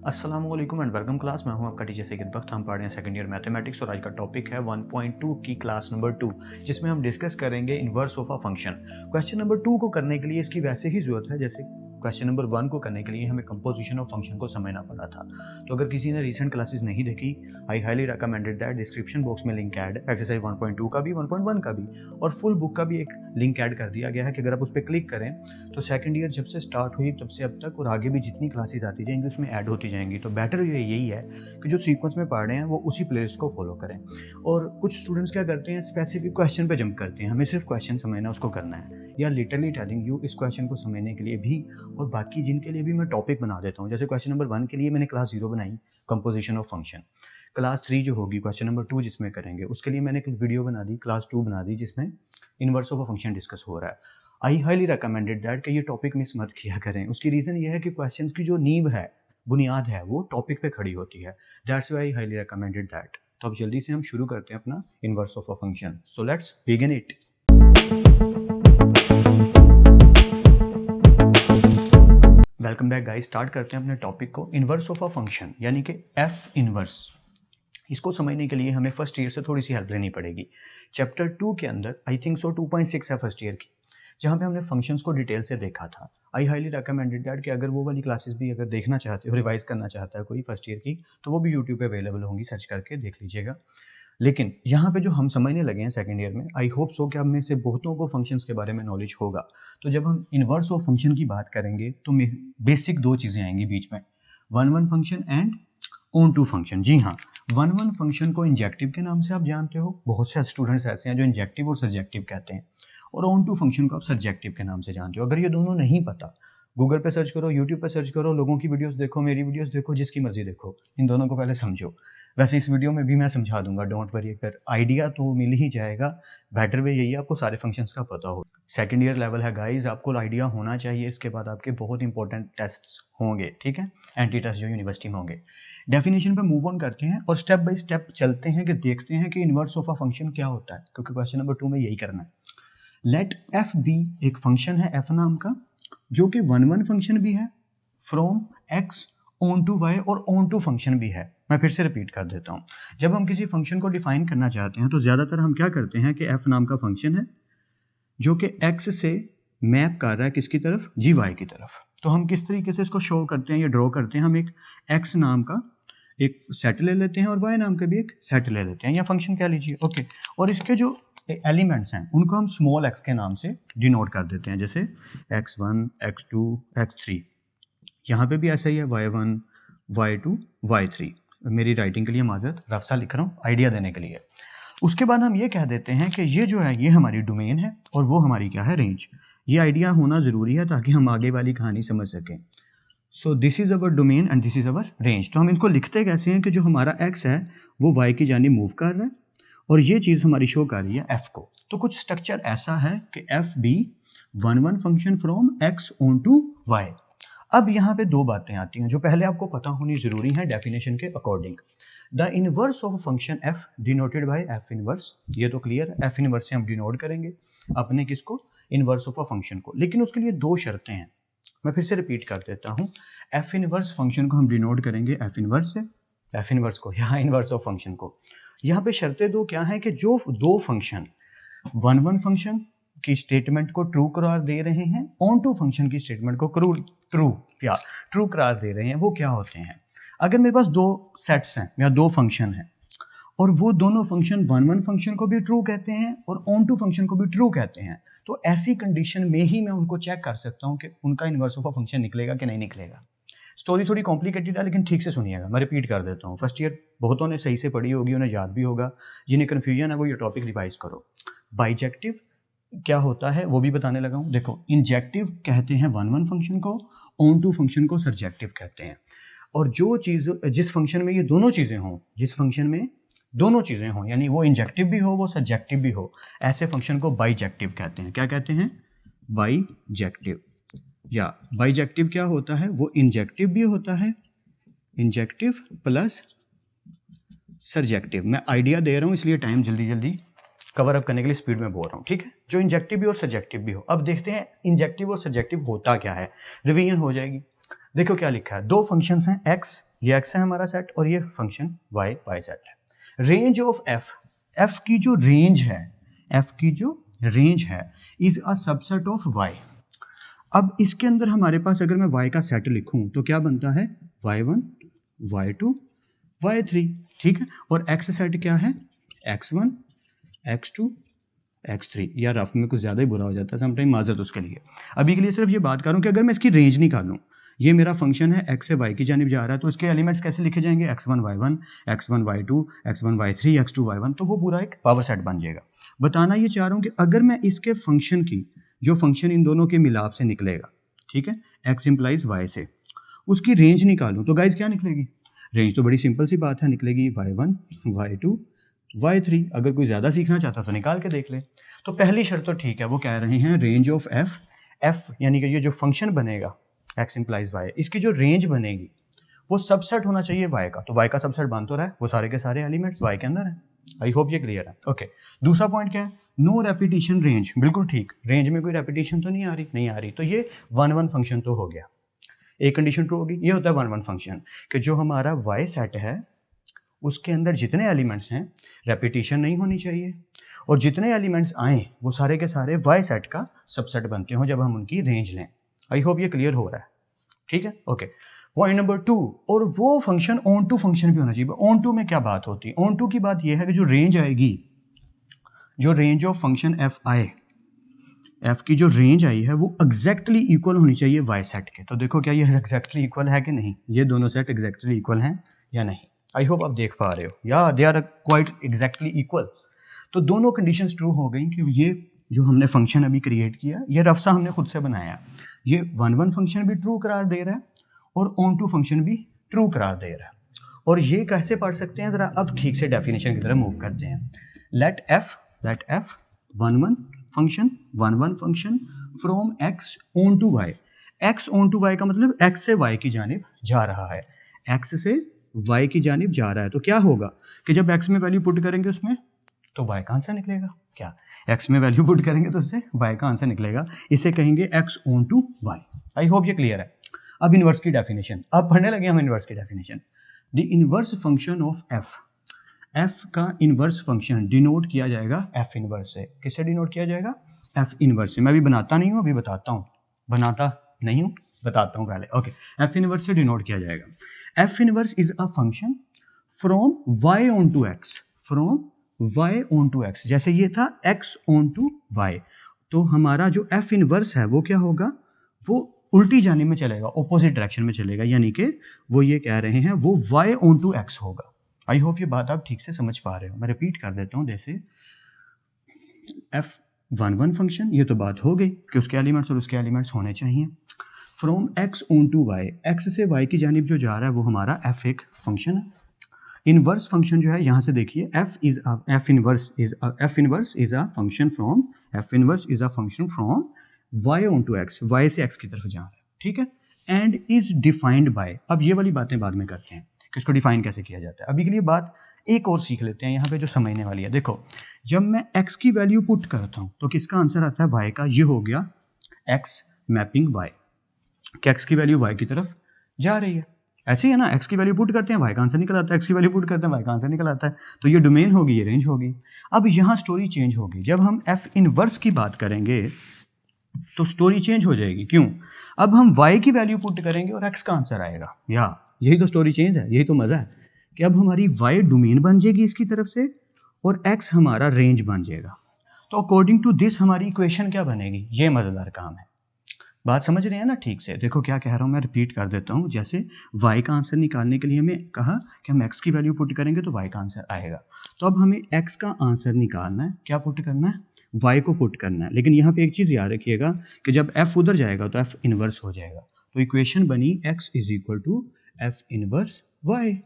अस्सलाम वालेकुम and welcome class. मैं हूं आपका टीचर सैयद बख्त। हम पढ़ रहे हैं सेकंड ईयर मैथमेटिक्स और आज का टॉपिक है 1.2 की क्लास नंबर 2, जिसमें हम डिस्कस करेंगे inverse of a function. Question number 2 को करने के लिए इसकी वैसे ही जरूरत है जैसे क्वेश्चन नंबर 1 को करने के लिए हमें कंपोजिशन ऑफ फंक्शन को समझना पड़ा था। तो अगर किसी ने रीसेंट क्लासेस नहीं देखी, I highly recommended that description box में लिंक ऐड एक्सरसाइज 1.2 का भी 1.1 का भी और फुल बुक का भी एक लिंक ऐड कर दिया गया है कि अगर आप उस पर क्लिक करें तो सेकंड ईयर जब से स्टार्ट हुई तब से अब तक और आगे भी जितनी क्लासेस आती जाएंगी उसमें ऐड होती जाएंगी। तो बेटर यही है कि जो सीक्वेंस में पढ़ रहे हैं वो उसी प्लेलिस्ट को फॉलो करें। और कुछ स्टूडेंट्स क्या करते हैं, स्पेसिफिक क्वेश्चन पे जंप करते हैं, हमें सिर्फ क्वेश्चन समझना उसको करना है। या लिटरली टेलिंग यू, इस क्वेश्चन को समझने के लिए भी और बाकी जिनके लिए भी मैं टॉपिक बना देता हूँ। जैसे क्वेश्चन नंबर 1 के लिए मैंने क्लास 0 बनाई, कंपोजिशन ऑफ फंक्शन। क्लास 3 जो होगी क्वेश्चन नंबर 2 जिसमें करेंगे, उसके लिए मैंने एक वीडियो बना दी, क्लास 2 बना दी, जिसमें inverse of a function discuss हो रहा है। आई हाईली रिकमेंडेड दैट कि ये टॉपिक मिस मत किया करें। उसकी रीज़न ये है कि क्वेश्चंस की जो नींव है, बुनियाद है, वो टॉपिक पे खड़ी होती है। That's why I highly recommended that. तो अब जल्दी से हम शुरू करते हैं अपना inverse of a function. So let's begin it. Welcome back guys. Start करते हैं अपने टॉपिक को। इन्वर्स ऑफ अ फंक्शन यानी कि एफ इन्वर्स, इसको समझने के लिए हमें फर्स्ट ईयर से थोड़ी सी हेल्प लेनी पड़ेगी। चैप्टर 2 के अंदर आई थिंक सो 2.6 है फर्स्ट ईयर की, जहाँ पे हमने फंक्शंस को डिटेल से देखा था। आई हाईली रिकमेंडेड दैट कि अगर वो वाली क्लासेस भी अगर देखना चाहते हो, रिवाइज करना चाहता है कोई फर्स्ट ईयर की, तो वो भी यूट्यूब पे अवेलेबल होंगी, सर्च करके देख लीजिएगा। लेकिन यहाँ पे जो हम समझने लगे हैं सेकंड ईयर में, आई होप सो कि अब में से बहुतों को फंक्शंस के बारे में नॉलेज होगा। तो जब हम इन्वर्स ऑफ फंक्शन की बात करेंगे तो बेसिक दो चीज़ें आएंगी बीच में, one function and on to function. जी हाँ, वन फंक्शन को इंजेक्टिव के नाम से आप जानते हो, बहुत से स्टूडेंट्स ऐसे हैं जो इंजेक्टिव और सब्जेक्टिव कहते हैं, और ऑन टू फंक्शन को आप सब्जेक्टिव के नाम से जानते हो। अगर ये दोनों नहीं पता, गूगल पे सर्च करो, यूट्यूब पे सर्च करो, लोगों की वीडियोस देखो, मेरी वीडियोस देखो, जिसकी मर्जी देखो, इन दोनों को पहले समझो। वैसे इस वीडियो में भी मैं समझा दूंगा, डोंट वरी, अगर आइडिया तो मिल ही जाएगा। बेटर वे यही है आपको सारे फंक्शंस का पता हो। सेकंड ईयर लेवल है गाइज, आपको आइडिया होना चाहिए। इसके बाद आपके बहुत इंपॉर्टेंट टेस्ट्स होंगे, ठीक है, एंटी टेस्ट जो यूनिवर्सिटी में होंगे। डेफिनेशन पे मूव ऑन करते हैं और स्टेप बाय स्टेप चलते हैं कि देखते हैं कि इन्वर्स ऑफ अ फंक्शन क्या होता है, क्योंकि क्वेश्चन नंबर 2 में यही करना है। लेट एफ बी एक फंक्शन है एफ नाम का, जो कि वन फंक्शन भी है, from x onto y और ऑन टू फंक्शन भी है। मैं फिर से रिपीट कर देता हूँ। जब हम किसी फंक्शन को डिफाइन करना चाहते हैं तो ज़्यादातर हम क्या करते हैं कि एफ नाम का फंक्शन है जो कि एक्स से मैप कर रहा है किसकी तरफ, जी वाई की तरफ। तो हम किस तरीके से इसको शो करते हैं या ड्रॉ करते हैं, हम एक एक्स नाम का एक सेट ले लेते हैं और वाई नाम का भी एक सेट ले लेते हैं, या फंक्शन कह लीजिए, ओके। और इसके जो एलिमेंट्स हैं उनको हम स्मॉल एक्स के नाम से डिनोट कर देते हैं, जैसे x1, x2, x3। यहाँ पे भी ऐसा ही है, y1, y2, y3। मेरी राइटिंग के लिए माजरत, रफ सा लिख रहा हूँ आइडिया देने के लिए। उसके बाद हम ये कह देते हैं कि ये जो है ये हमारी डोमेन है और वो हमारी क्या है, रेंज। ये आइडिया होना ज़रूरी है ताकि हम आगे वाली कहानी समझ सकें। So this is our domain and this is our range. तो हम इनको लिखते कैसे हैं कि जो हमारा x है वो y की जानिब मूव कर रहा है और ये चीज़ हमारी शो कर रही है f को। तो कुछ स्ट्रक्चर ऐसा है कि f be one function from x onto y। अब यहाँ पे दो बातें आती हैं जो पहले आपको पता होनी ज़रूरी है डेफिनेशन के according. The inverse of function f denoted by f inverse, ये तो क्लियर है, f इनवर्स से हम डिनोट करेंगे अपने किसको, इनवर्स ऑफ अ फंक्शन को। लेकिन उसके लिए दो शर्तें हैं, मैं फिर से रिपीट कर देता हूँ। f इनवर्स फंक्शन को हम डिनोट करेंगे f इनवर्स से, f इनवर्स को, यहाँ इनवर्स ऑफ फंक्शन को। यहाँ पे शर्तें दो क्या है कि जो दो फंक्शन वन फंक्शन की स्टेटमेंट को ट्रू करार दे रहे हैं, ऑन टू फंक्शन की स्टेटमेंट को ट्रू करार दे रहे हैं, वो क्या होते हैं। अगर मेरे पास दो सेट्स हैं या दो फंक्शन हैं और वो दोनों फंक्शन वन फंक्शन को भी ट्रू कहते हैं और ऑन टू फंक्शन को भी ट्रू कहते हैं, तो ऐसी कंडीशन में ही मैं उनको चेक कर सकता हूँ कि उनका इन्वर्स ऑफ अ फंक्शन निकलेगा कि नहीं निकलेगा। स्टोरी थोड़ी कॉम्प्लिकेटेड है लेकिन ठीक से सुनिएगा, मैं रिपीट कर देता हूँ। फर्स्ट ईयर बहुतों ने सही से पढ़ी होगी, उन्हें याद भी होगा। जिन्हें कन्फ्यूजन है वो ये टॉपिक रिवाइज करो। बाइजेक्टिव क्या होता है वो भी बताने लगा हूँ। देखो, इंजेक्टिव कहते हैं वन फंक्शन को, ऑन टू फंक्शन को सब्जेक्टिव कहते हैं। और जो चीज़ जिस फंक्शन में ये दोनों चीज़ें हों, जिस फंक्शन में दोनों चीज़ें हों, यानी वो इंजेक्टिव भी हो वो सब्जेक्टिव भी हो, ऐसे फंक्शन को बाइजेक्टिव कहते हैं। क्या कहते हैं, बाइजेक्टिव। या बाइजेक्टिव क्या होता है, वो इंजेक्टिव भी होता है, इंजेक्टिव प्लस सर्जेक्टिव। मैं आइडिया दे रहा हूँ इसलिए टाइम जल्दी कवर अप करने के लिए स्पीड में बोल रहा हूँ, ठीक है। जो इंजेक्टिव भी और सब्जेक्टिव भी हो। अब देखते हैं इंजेक्टिव और सब्जेक्टिव होता क्या है, रिवीजन हो जाएगी। देखो क्या लिखा है, दो फंक्शंस हैं x ये x है हमारा सेट और ये फंक्शन y y सेट है। रेंज ऑफ f की जो रेंज है, f की जो रेंज है is a subset of y। अब इसके अंदर हमारे पास अगर मैं y का सेट लिखूं तो क्या बनता है, y1 y2 y3, ठीक है। और x सेट क्या है, x1 x2 x3। यार रफ में कुछ ज़्यादा ही बुरा हो जाता है समटाइम, माजरत उसके लिए। अभी के लिए सिर्फ ये बात करूँ कि अगर मैं इसकी रेंज निकालूँ, ये मेरा फंक्शन है x से y की जानिब जा रहा है, तो इसके एलिमेंट्स कैसे लिखे जाएंगे, x1 y1 x1 y2 x1 y3 x2 y1, तो वो पूरा एक पावर सेट बन जाएगा। बताना ये चाह रहा हूँ कि अगर मैं इसके फंक्शन की, जो फंक्शन इन दोनों के मिलाप से निकलेगा, ठीक है, x इम्प्लाइज y से, उसकी रेंज निकालूँ तो गाइज क्या निकलेगी, रेंज तो बड़ी सिंपल सी बात है, निकलेगी y1 y2 y3। अगर कोई ज़्यादा सीखना चाहता तो निकाल के देख ले। तो पहली शर्त तो ठीक है, वो कह रहे हैं रेंज ऑफ f यानी कि ये जो फंक्शन बनेगा x इम्प्लाइज y, इसकी जो रेंज बनेगी वो सबसेट होना चाहिए y का। तो y का सबसेट बन तो रहा है, वो सारे के सारे एलिमेंट्स y के अंदर है। आई होप ये क्लियर है। ओके, दूसरा पॉइंट क्या है, नो रेपिटेशन रेंज। बिल्कुल ठीक, रेंज में कोई रेपिटेशन तो नहीं आ रही, तो ये 1 1 फंक्शन तो हो गया। एक कंडीशन ट्रू होगी, ये होता है 1 1 फंक्शन कि जो हमारा y सेट है उसके अंदर जितने एलिमेंट्स हैं रेपिटेशन नहीं होनी चाहिए, और जितने एलिमेंट्स आए वो सारे के सारे y सेट का सबसेट बनते हो जब हम उनकी रेंज लें। आई होप ये क्लियर हो रहा है, ठीक है। ओके, पॉइंट नंबर 2, और वो फंक्शन ऑन टू फंक्शन भी होना चाहिए। ऑन टू में क्या बात होती है, ऑन टू की बात यह है कि जो रेंज आएगी, जो रेंज ऑफ फंक्शन f की जो रेंज आई है वो एग्जैक्टली इक्वल होनी चाहिए y सेट के। तो देखो क्या ये एग्जैक्टली इक्वल है कि नहीं, ये दोनों सेट एग्जैक्टली इक्वल हैं या नहीं। आई होप आप देख पा रहे हो, या they are quite exactly equal. तो दोनों कंडीशंस ट्रू हो गई कि ये जो हमने फंक्शन अभी क्रिएट किया, ये रफ सा हमने खुद से बनाया, ये 1 1 फंक्शन भी ट्रू करार दे रहा है और ऑन टू फंक्शन भी ट्रू करार दे रहा है। और ये कैसे पढ़ सकते हैं, ज़रा अब ठीक से डेफिनेशन की तरफ मूव करते हैं। Let f 1 1 function from x onto y। x onto y का मतलब x से y की जानिब जा रहा है, x से y की जानिब जा रहा है। तो क्या होगा कि जब x में वैल्यू पुट करेंगे उसमें, तो y का आंसर निकलेगा। क्या x में वैल्यू पुट करेंगे तो उससे y का आंसर निकलेगा, इसे कहेंगे x onto y। I hope ये क्लियर है। अब इनवर्स की डेफिनेशन, अब पढ़ने लगे हम इनवर्स की definition. The inverse function of f का इनवर्स फंक्शन डिनोट किया जाएगा f इनवर्स से। किससे डिनोट किया जाएगा, f इनवर्स से। मैं अभी बनाता नहीं हूँ, अभी बताता हूँ, बताता हूँ पहले। ओके, f इनवर्स से डिनोट किया जाएगा। f inverse is a function from y onto x, from y onto x। जैसे ये था x ऑन टू y, तो हमारा जो f इनवर्स है वो क्या होगा, वो उल्टी जानिब में चलेगा, ऑपोजिट डायरेक्शन में चलेगा, यानी कि वो ये कह रहे हैं वो y ऑन टू x होगा। आई होप ये बात आप ठीक से समझ पा रहे हो। मैं रिपीट कर देता हूँ, जैसे f 1 1 फंक्शन, ये तो बात हो गई कि उसके एलिमेंट्स और उसके एलिमेंट्स होने चाहिए। From x onto y, x से y की जानिब जो जा रहा है वो हमारा f एक फंक्शन है। इनवर्स फंक्शन जो है यहाँ से देखिए, f inverse is a function from y onto x, y से x की तरफ जा रहा है, ठीक है। एंड इज डिफाइंड बाय, अब ये वाली बातें बाद में करते हैं कि इसको डिफाइन कैसे किया जाता है। अभी के लिए बात एक और सीख लेते हैं यहाँ पे जो समझने वाली है। देखो, जब मैं x की वैल्यू पुट करता हूँ तो किसका आंसर आता है, y का। ये हो गया x मैपिंग y, कि x की वैल्यू y की तरफ जा रही है। ऐसे ही है ना, x की वैल्यू पुट करते हैं y का आंसर निकल आता है, x की वैल्यू पुट करते हैं y का आंसर निकल आता है। तो ये डोमेन होगी, ये रेंज होगी। अब यहाँ स्टोरी चेंज होगी, जब हम f इनवर्स की बात करेंगे तो स्टोरी चेंज हो जाएगी। क्यों, अब हम y की वैल्यू पुट करेंगे और x का आंसर आएगा। या यही तो स्टोरी चेंज है, यही तो मज़ा है कि अब हमारी y डोमेन बन जाएगी इसकी तरफ से और x हमारा रेंज बन जाएगा। तो अकॉर्डिंग टू दिस हमारी इक्वेशन क्या बनेगी, ये मज़ेदार काम है। बात समझ रहे हैं ना ठीक से। देखो क्या कह रहा हूँ, मैं रिपीट कर देता हूँ। जैसे y का आंसर निकालने के लिए हमें कहा कि हम x की वैल्यू पुट करेंगे तो y का आंसर आएगा। तो अब हमें x का आंसर निकालना है, क्या पुट करना है, y को पुट करना है। लेकिन यहाँ पे एक चीज़ याद रखिएगा कि जब f उधर जाएगा तो f इनवर्स हो जाएगा। तो इक्वेशन बनी x is equal to f inverse y।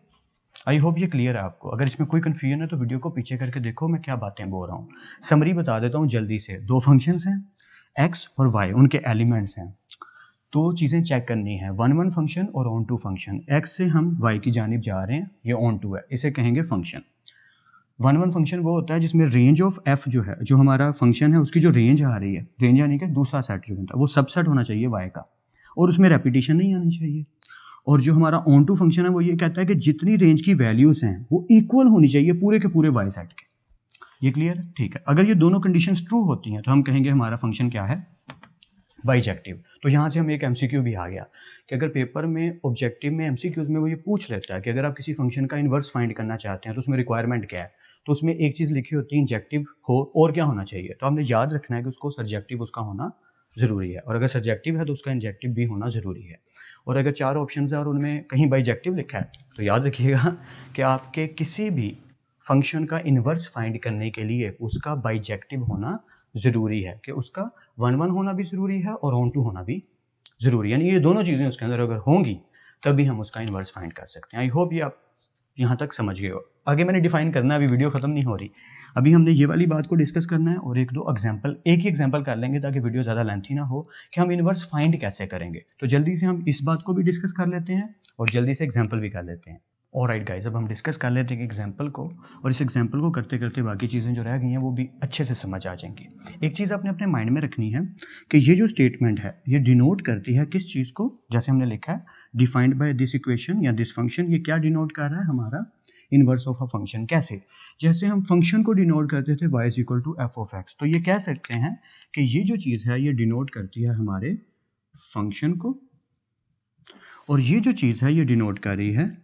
I hope ये क्लियर है आपको। अगर इसमें कोई कन्फ्यूजन है तो वीडियो को पीछे करके देखो मैं क्या बातें बोल रहा हूँ। समरी बता देता हूँ जल्दी से। दो फंक्शंस हैं x और y, उनके एलिमेंट्स हैं। दो चीज़ें चेक करनी है, 1 1 फंक्शन और ऑन टू फंक्शन। x से हम y की जानिब जा रहे हैं, ये ऑन टू है, इसे कहेंगे फंक्शन। 1 1 फंक्शन वो होता है जिसमें रेंज ऑफ f जो है, जो हमारा फंक्शन है उसकी जो रेंज आ रही है, रेंज यानी कि दूसरा सेट जो बनता है वो सबसेट होना चाहिए y का, और उसमें रेपिटेशन नहीं आनी चाहिए। और जो हमारा ऑन टू फंक्शन है वो ये कहता है कि जितनी रेंज की वैल्यूज़ हैं वो इक्वल होनी चाहिए पूरे के पूरे वाई सेट के। ये क्लियर है? ठीक है। अगर ये दोनों कंडीशंस ट्रू होती हैं तो हम कहेंगे हमारा फंक्शन क्या है, बाइजेक्टिव। तो यहाँ से हमें एक एमसीक्यू भी आ गया कि अगर पेपर में ऑब्जेक्टिव में एमसीक्यूज में वो ये पूछ लेता है कि अगर आप किसी फंक्शन का इन्वर्स फाइंड करना चाहते हैं तो उसमें रिक्वायरमेंट क्या है, तो उसमें एक चीज़ लिखी होती है इंजेक्टिव हो और क्या होना चाहिए। तो हमने याद रखना है कि उसको सब्जेक्टिव उसका होना ज़रूरी है, और अगर सब्जेक्टिव है तो उसका इंजेक्टिव भी होना ज़रूरी है। और अगर 4 ऑप्शन है और उनमें कहीं बाइजेक्टिव लिखा है तो याद रखिएगा कि आपके किसी भी फंक्शन का इन्वर्स फाइंड करने के लिए उसका बाइजेक्टिव होना ज़रूरी है, कि उसका 1 होना भी ज़रूरी है और ऑन टू होना भी ज़रूरी है। यानी ये दोनों चीज़ें उसके अंदर अगर होंगी तभी हम उसका इन्वर्स फाइंड कर सकते हैं। आई होप ये आप यहाँ तक समझ गए हो। आगे मैंने डिफाइन करना है, अभी वीडियो ख़त्म नहीं हो रही, अभी हमने ये वाली बात को डिस्कस करना है और एक ही एग्जाम्पल कर लेंगे ताकि वीडियो ज़्यादा लेंथी ना हो कि हम इन्वर्स फाइंड कैसे करेंगे। तो जल्दी से हम इस बात को भी डिस्कस कर लेते हैं और जल्दी से एग्जाम्पल भी कर लेते हैं। ऑलराइट गाइस, अब हम डिस्कस कर लेते हैं एग्जाम्पल को, और इस एग्जाम्पल को करते करते बाकी चीज़ें जो रह गई हैं वो भी अच्छे से समझ आ जाएंगी। एक चीज़ आपने अपने माइंड में रखनी है कि ये जो स्टेटमेंट है ये डिनोट करती है किस चीज़ को। जैसे हमने लिखा है डिफाइंड बाय दिस इक्वेशन या दिस फंक्शन, ये क्या डिनोट कर रहा है, हमारा इनवर्स ऑफ अ फंक्शन। कैसे? जैसे हम फंक्शन को डिनोट करते थे y equal to f of x, तो ये कह सकते हैं कि ये जो चीज़ है ये डिनोट करती है हमारे फंक्शन को, और ये जो चीज़ है ये डिनोट कर रही है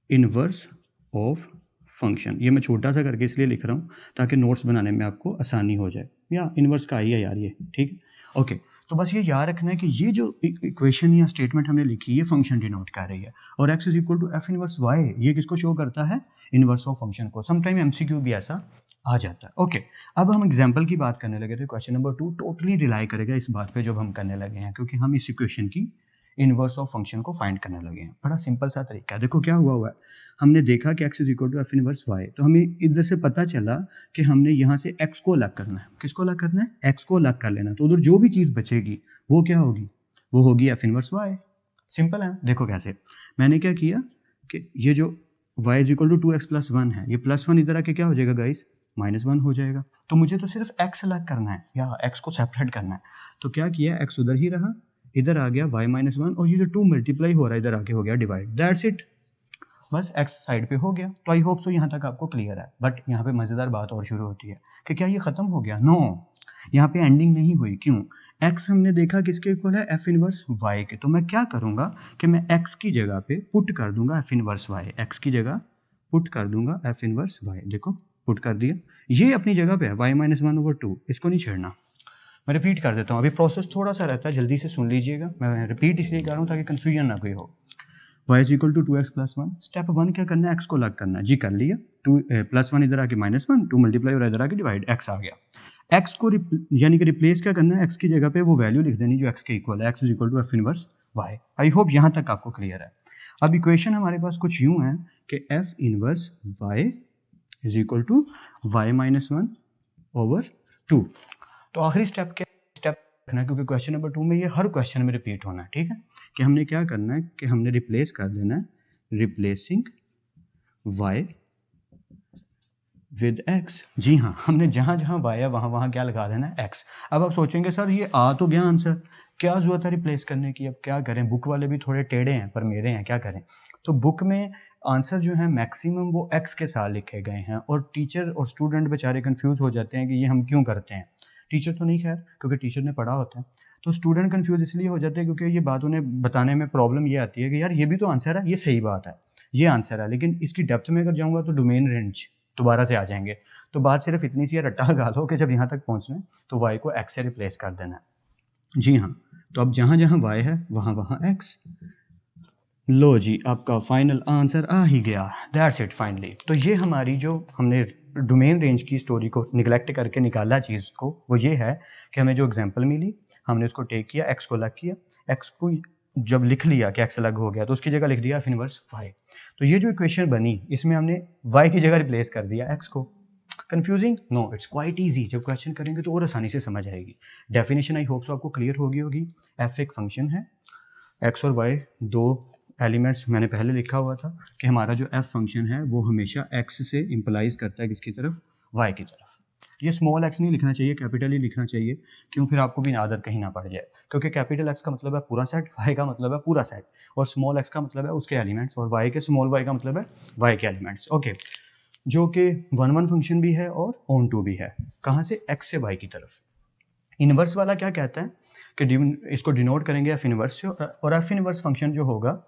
इनवर्स ऑफ फंक्शन। ये मैं छोटा सा करके इसलिए लिख रहा हूँ ताकि नोट्स बनाने में आपको आसानी हो जाए, या इनवर्स का ही है यार ये, ठीक है। ओके, तो बस ये याद रखना है कि ये जो इक्वेशन या स्टेटमेंट हमने लिखी है फंक्शन डिनोट कर रही है, और x is equal to f inverse y, ये किसको शो करता है, इनवर्स ऑफ फंक्शन को। समटाइम एमसीक्यू भी ऐसा आ जाता है। ओके, अब हम एग्जाम्पल की बात करने लगे थे। क्वेश्चन नंबर 2 टोटली रिलाई करेगा इस बात पे जो हम करने लगे हैं, क्योंकि हम इस इक्वेशन की इनवर्स ऑफ फंक्शन को फाइंड करने लगे हैं। बड़ा सिंपल सा तरीका है। देखो क्या हुआ है, हमने देखा कि x is equal to f inverse y, तो हमें इधर से पता चला कि हमने यहाँ से x को अलग करना है। किसको अलग करना है? x को अलग कर लेना। तो उधर जो भी चीज़ बचेगी वो क्या होगी, वो होगी एफ इनवर्स y। सिंपल है। देखो कैसे, मैंने क्या किया कि ये जो y is equal to 2x+1 है, ये +1 इधर आके क्या हो जाएगा गाइस, -1 हो जाएगा। तो मुझे तो सिर्फ x अलग करना है या x को सेपरेट करना है। तो क्या किया, x उधर ही रहा, इधर आ गया y-1, और ये जो 2 मल्टीप्लाई हो रहा है इधर आके हो गया डिवाइड। दैट्स इट, बस x साइड पे हो गया। तो आई होप सो यहाँ तक आपको क्लियर है। बट यहाँ पे मज़ेदार बात और शुरू होती है कि क्या ये ख़त्म हो गया? नो, यहाँ पे एंडिंग नहीं हुई। क्यों? x हमने देखा किसके इक्वल है, एफ इनवर्स y के। तो मैं क्या करूँगा कि मैं x की जगह पे पुट कर दूंगा एफ इनवर्स y, x की जगह पुट कर दूंगा एफ इनवर्स y। देखो पुट कर दिया, ये अपनी जगह पे है y-1/2, इसको नहीं छेड़ना। मैं रिपीट कर देता हूँ, अभी प्रोसेस थोड़ा सा रहता है, जल्दी से सुन लीजिएगा। मैं रिपीट इसलिए कर रहा हूँ ताकि कन्फ्यूजन ना कोई हो। y is equal to 2x+1, step 1 क्या करना है, x को अलग करना है। जी कर लिया, 2+1 इधर आके -1, 2 मल्टीप्लाई हो रहा है इधर आके डिवाइड, x आ गया। x को यानी कि रिप्लेस क्या करना है, x की जगह पे वो वैल्यू लिख देनी जो x के इक्वल है, x is equal to f inverse y। I hope यहाँ तक आपको क्लियर है। अब इक्वेशन हमारे पास कुछ यूँ है कि f inverse y is equal to y-1/2। तो आखिरी स्टेप क्या रखना है, क्योंकि क्वेश्चन नंबर 2 में ये हर क्वेश्चन में रिपीट होना है, ठीक है। कि हमने क्या करना है कि हमने रिप्लेस कर देना है, रिप्लेसिंग y विद x। जी हाँ, हमने जहाँ जहाँ y है वहाँ वहाँ क्या लगा देना है, x। अब आप सोचेंगे सर ये आ तो गया आंसर, क्या जरूरत है रिप्लेस करने की, अब क्या करें, बुक वाले भी थोड़े टेढ़े हैं पर मेरे हैं, क्या करें। तो बुक में आंसर जो है मैक्सिमम वो x के साथ लिखे गए हैं, और टीचर और स्टूडेंट बेचारे कंफ्यूज हो जाते हैं कि ये हम क्यों करते हैं। टीचर तो नहीं, खैर क्योंकि टीचर ने पढ़ा होता है, तो स्टूडेंट कंफ्यूज इसलिए हो जाते हैं क्योंकि ये बात उन्हें बताने में प्रॉब्लम ये आती है कि यार ये भी तो आंसर है, ये सही बात है, ये आंसर है, लेकिन इसकी डेप्थ में अगर जाऊँगा तो डोमेन रेंज दोबारा से आ जाएंगे। तो बात सिर्फ इतनी सी रट्टा लगा लो कि जब यहाँ तक पहुँचना है तो y को x से रिप्लेस कर देना है। जी हाँ, तो अब जहाँ जहाँ y है वहाँ वहाँ x। लो जी, आपका फाइनल आंसर आ ही गया। That's it finally. तो ये हमारी जो हमने डोमेन रेंज की स्टोरी को निगलेक्ट करके निकाला चीज़ को, वो ये है कि हमें जो एग्जांपल मिली हमने उसको टेक किया, x को अलग किया, x को जब लिख लिया कि x अलग हो गया तो उसकी जगह लिख दिया एफ इनवर्स y। तो ये जो इक्वेशन बनी इसमें हमने y की जगह रिप्लेस कर दिया x को। Confusing? No, it's quite easy. जब क्वेश्चन करेंगे तो और आसानी से समझ आएगी। डेफिनेशन आई होप सो आपको क्लियर होगी। f एक फंक्शन है, x और y दो एलिमेंट्स मैंने पहले लिखा हुआ था कि हमारा जो f फंक्शन है वो हमेशा x से इंप्लाइज करता है किसकी तरफ, y की तरफ। ये स्मॉल एक्स नहीं लिखना चाहिए, कैपिटल ही लिखना चाहिए, क्यों फिर आपको भी आदत कहीं ना पड़ जाए, क्योंकि कैपिटल एक्स का मतलब है पूरा सेट, वाई का मतलब है पूरा सेट, और स्मॉल एक्स का मतलब है उसके एलिमेंट्स, और वाई के स्मॉल वाई का मतलब है वाई के एलिमेंट्स। ओके, जो कि 1 1 फंक्शन भी है और ऑन टू भी है। कहाँ से? एक्स से वाई की तरफ। इनवर्स वाला क्या कहता है कि इसको डिनोट करेंगे एफ इनवर्स से, और एफ इनवर्स फंक्शन जो होगा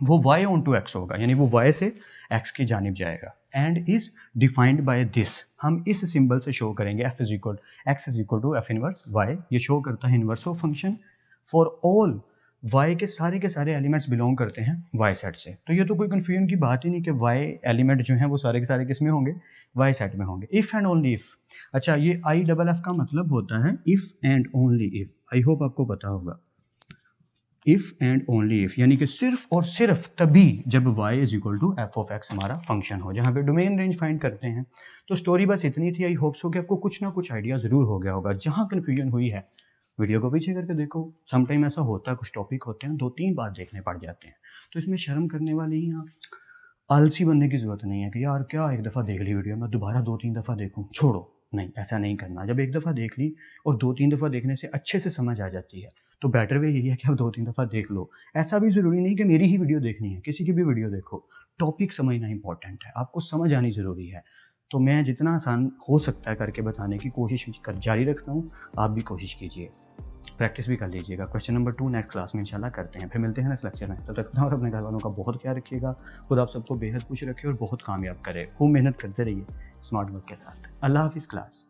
वो y ऑन टू एक्स होगा, यानी वो y से x की जानिब जाएगा, and is defined by this. हम इस सिंबल से शो करेंगे f is equal x is equal to f inverse y। ये शो करता है inverse of function for all y के सारे एलिमेंट्स बिलोंग करते हैं y सेट से। तो ये तो कोई कन्फ्यूजन की बात ही नहीं कि y एलिमेंट जो हैं वो सारे के सारे किस में होंगे? y सेट में होंगे। If and only if. अच्छा, ये आई डबल एफ का मतलब होता है if and only if. I hope आपको पता होगा। इफ़ एंड ओनली इफ़ यानी कि सिर्फ और सिर्फ तभी जब y is equal to f of x हमारा फंक्शन हो, जहाँ पे डोमेन रेंज फाइंड करते हैं। तो स्टोरी बस इतनी थी। आई होप सो कि आपको कुछ ना कुछ आइडिया ज़रूर हो गया होगा। जहाँ कन्फ्यूजन हुई है वीडियो को पीछे करके देखो। समटाइम ऐसा होता है, कुछ टॉपिक होते हैं 2-3 बार देखने पड़ जाते हैं, तो इसमें शर्म करने वाली या आलसी बनने की ज़रूरत नहीं है कि यार क्या एक दफ़ा देख ली वीडियो मैं दोबारा 2-3 दफ़ा देखूँ। छोड़ो, नहीं, ऐसा नहीं करना। जब एक दफ़ा देख ली और 2-3 दफ़ा देखने से अच्छे से समझ आ जाती है, तो बेटर वे यही है कि आप 2-3 दफ़ा देख लो। ऐसा भी ज़रूरी नहीं कि मेरी ही वीडियो देखनी है, किसी की भी वीडियो देखो। टॉपिक समझना इंपॉर्टेंट है, आपको समझ आनी ज़रूरी है। तो मैं जितना आसान हो सकता है करके बताने की कोशिश जारी रखता हूँ, आप भी कोशिश कीजिए, प्रैक्टिस भी कर लीजिएगा। क्वेश्चन नंबर 2 नेक्स्ट क्लास में इंशाल्लाह करते हैं। फिर मिलते हैं नेक्स्ट लेक्चर में। तब तक अपना और अपने घर वालों का बहुत ख्याल रखिएगा। खुद आप सबको बेहद खुश रखे और बहुत कामयाब करे। खूब मेहनत करते रहिए स्मार्ट वर्क के साथ। अल्लाह हाफिज़ क्लास।